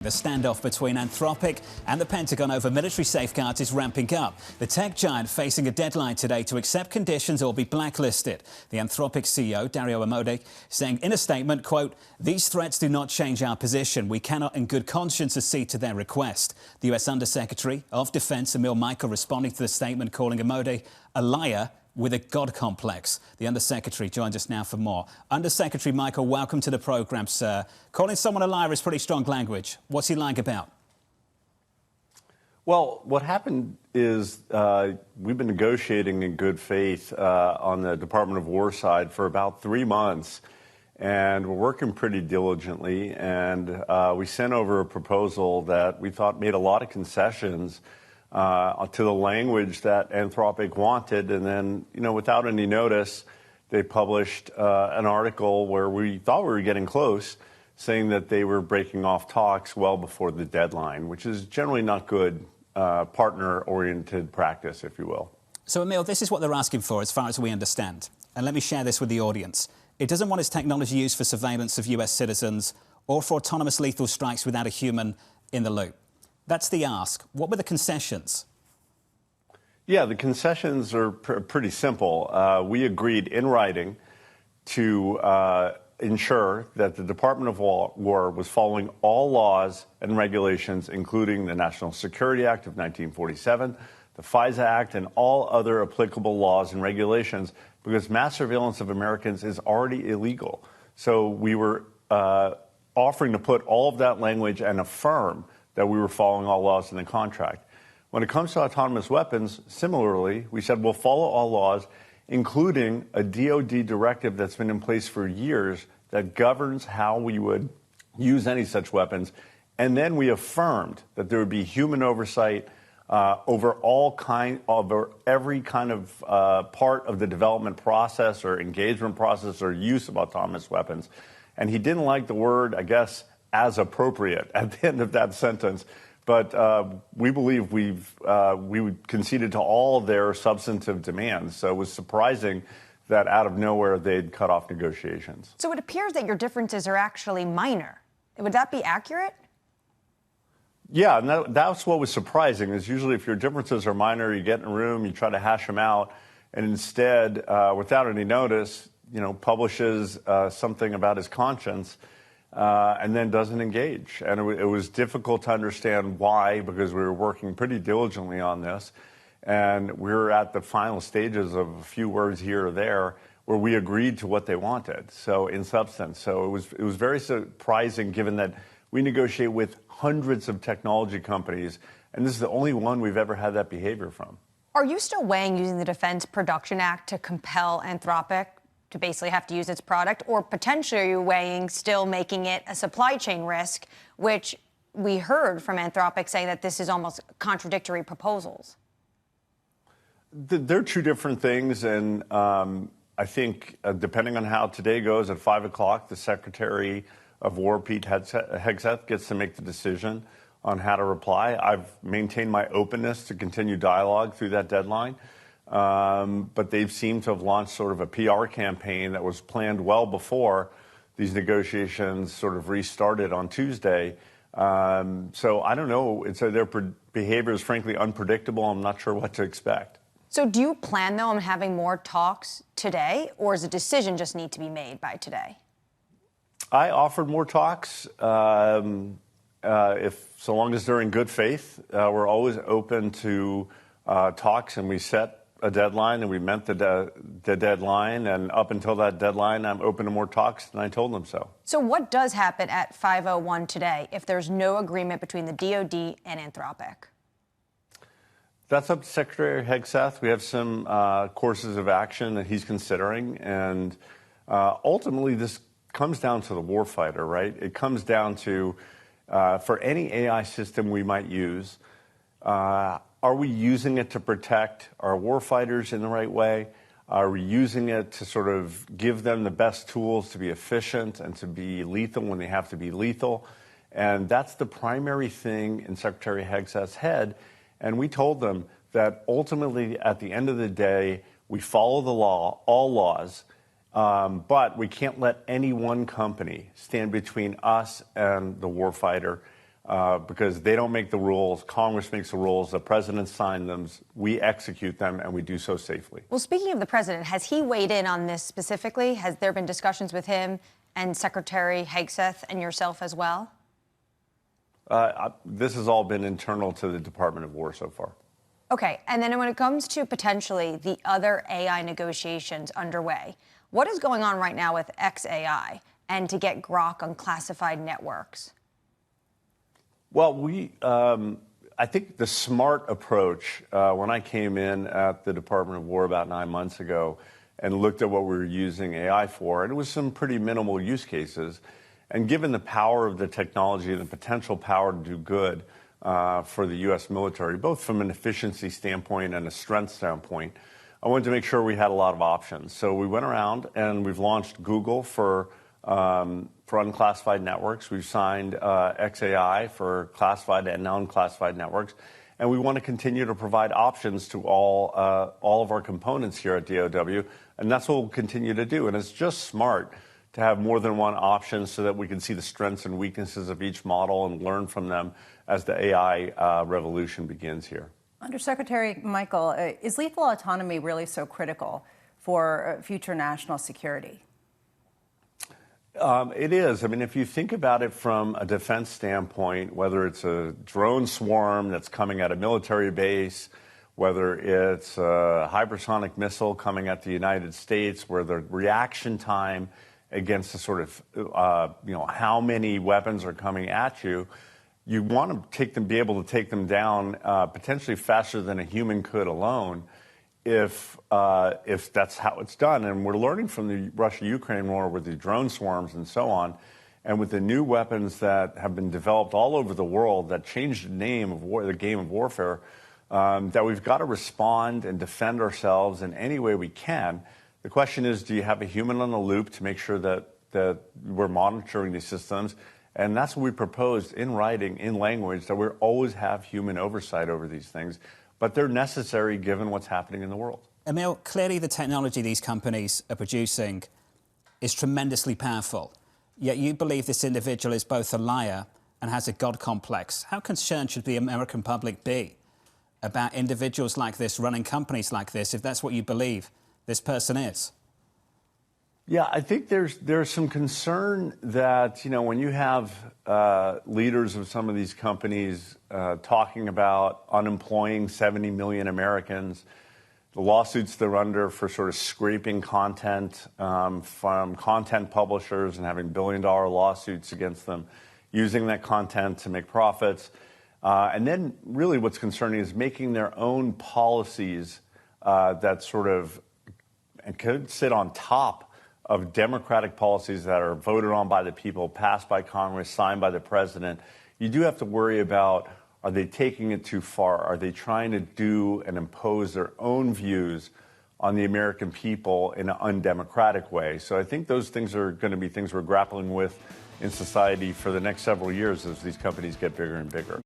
The standoff between Anthropic and the Pentagon over military safeguards is ramping up. The tech giant facing a deadline today to accept conditions or be blacklisted. The Anthropic CEO, Dario Amodei, saying in a statement, quote, "These threats do not change our position. We cannot in good conscience accede to their request." The US Undersecretary of Defense, Emil, responding to the statement, calling Amodei a liar with a God complex. The Undersecretary joins us now for more. Undersecretary Michael, welcome to the programme, sir. Calling someone a liar is pretty strong language. What's he lying about? Well, what happened is we've been negotiating in good faith on the Department of War side for about 3 months, and we're working pretty diligently, and we sent over a proposal that we thought made a lot of concessions to the language that Anthropic wanted, and then, without any notice, they published an article where we thought we were getting close, saying that they were breaking off talks well before the deadline, which is generally not good partner-oriented practice, if you will. So, Emil, this is what they're asking for, as far as we understand. And let me share this with the audience. It doesn't want its technology used for surveillance of US citizens or for autonomous lethal strikes without a human in the loop. That's the ask. What were the concessions? Yeah, the concessions are pretty simple. We agreed in writing to ensure that the Department of War was following all laws and regulations, including the National Security Act of 1947, the FISA Act, and all other applicable laws and regulations, because mass surveillance of Americans is already illegal. So we were offering to put all of that language and affirm that we were following all laws in the contract. When it comes to autonomous weapons, similarly, we said we'll follow all laws, including a DoD directive that's been in place for years that governs how we would use any such weapons. And then we affirmed that there would be human oversight over every kind of part of the development process or engagement process or use of autonomous weapons. And he didn't like the word, I guess, as appropriate at the end of that sentence. But we believe we conceded to all their substantive demands. So it was surprising that out of nowhere they'd cut off negotiations. So it appears that your differences are actually minor. Would that be accurate? Yeah, and that's what was surprising, is usually if your differences are minor, you get in a room, you try to hash them out, and instead, without any notice, publishes something about his conscience. And then doesn't engage. And it was difficult to understand why, because we were working pretty diligently on this. And we were at the final stages of a few words here or there where we agreed to what they wanted. So in substance, so it was very surprising, given that we negotiate with hundreds of technology companies, and this is the only one we've ever had that behavior from. Are you still weighing using the Defense Production Act to compel Anthropic to basically have to use its product, or potentially are you weighing still making it a supply chain risk, which we heard from Anthropic say that this is almost contradictory proposals? They're two different things, and I think depending on how today goes, at 5 o'clock, the Secretary of War, Pete Hegseth, gets to make the decision on how to reply. I've maintained my openness to continue dialogue through that deadline. But they've seemed to have launched sort of a PR campaign that was planned well before these negotiations sort of restarted on Tuesday. So I don't know. Their behavior is frankly unpredictable. I'm not sure what to expect. So do you plan, though, on having more talks today, or does a decision just need to be made by today? I offered more talks. So long as they're in good faith, we're always open to talks, and we set a deadline, and we met the deadline, and up until that deadline, I'm open to more talks, and I told them so. So what does happen at 5:01 today if there's no agreement between the DoD and Anthropic? That's up to Secretary Hegseth. We have some courses of action that he's considering, and ultimately this comes down to the warfighter, right? It comes down to, for any AI system we might use, are we using it to protect our warfighters in the right way? Are we using it to sort of give them the best tools to be efficient and to be lethal when they have to be lethal? And that's the primary thing in Secretary Hegseth's head. And we told them that ultimately, at the end of the day, we follow the law, all laws, But we can't let any one company stand between us and the warfighter. because they don't make the rules. Congress makes the rules. The president signed them. We execute them, and we do so safely. Well, speaking of the president, has he weighed in on this specifically? Has there been discussions with him and Secretary Hegseth and yourself as well? This has all been internal to the Department of War so far. Okay, and then when it comes to potentially the other AI negotiations underway, what is going on right now with XAI and to get Grok on classified networks? Well, I think the smart approach, when I came in at the Department of War about 9 months ago and looked at what we were using AI for, and it was some pretty minimal use cases, and given the power of the technology and the potential power to do good for the U.S. military, both from an efficiency standpoint and a strength standpoint, I wanted to make sure we had a lot of options. So we went around and we've launched Google for unclassified networks. We've signed XAI for classified and unclassified networks. And we want to continue to provide options to all of our components here at DOW. And that's what we'll continue to do. And it's just smart to have more than one option so that we can see the strengths and weaknesses of each model and learn from them as the AI revolution begins here. Undersecretary Michael, is lethal autonomy really so critical for future national security? It is. I mean, if you think about it from a defense standpoint, whether it's a drone swarm that's coming at a military base, whether it's a hypersonic missile coming at the United States, where the reaction time against the sort of, how many weapons are coming at you, you want to be able to take them down potentially faster than a human could alone. If that's how it's done. And we're learning from the Russia-Ukraine war with the drone swarms and so on, and with the new weapons that have been developed all over the world that changed the name of war, the game of warfare, that we've got to respond and defend ourselves in any way we can. The question is, do you have a human on the loop to make sure that we're monitoring these systems? And that's what we proposed in writing, in language, that we always have human oversight over these things. But they're necessary given what's happening in the world. Emil, clearly the technology these companies are producing is tremendously powerful. Yet you believe this individual is both a liar and has a God complex. How concerned should the American public be about individuals like this running companies like this, if that's what you believe this person is? Yeah, I think there's some concern that, when you have leaders of some of these companies talking about unemploying 70 million Americans, the lawsuits they're under for sort of scraping content from content publishers and having billion-dollar lawsuits against them, using that content to make profits. And then really what's concerning is making their own policies that sort of could sit on top of democratic policies that are voted on by the people, passed by Congress, signed by the president. You do have to worry about, are they taking it too far? Are they trying to do and impose their own views on the American people in an undemocratic way? So I think those things are going to be things we're grappling with in society for the next several years as these companies get bigger and bigger.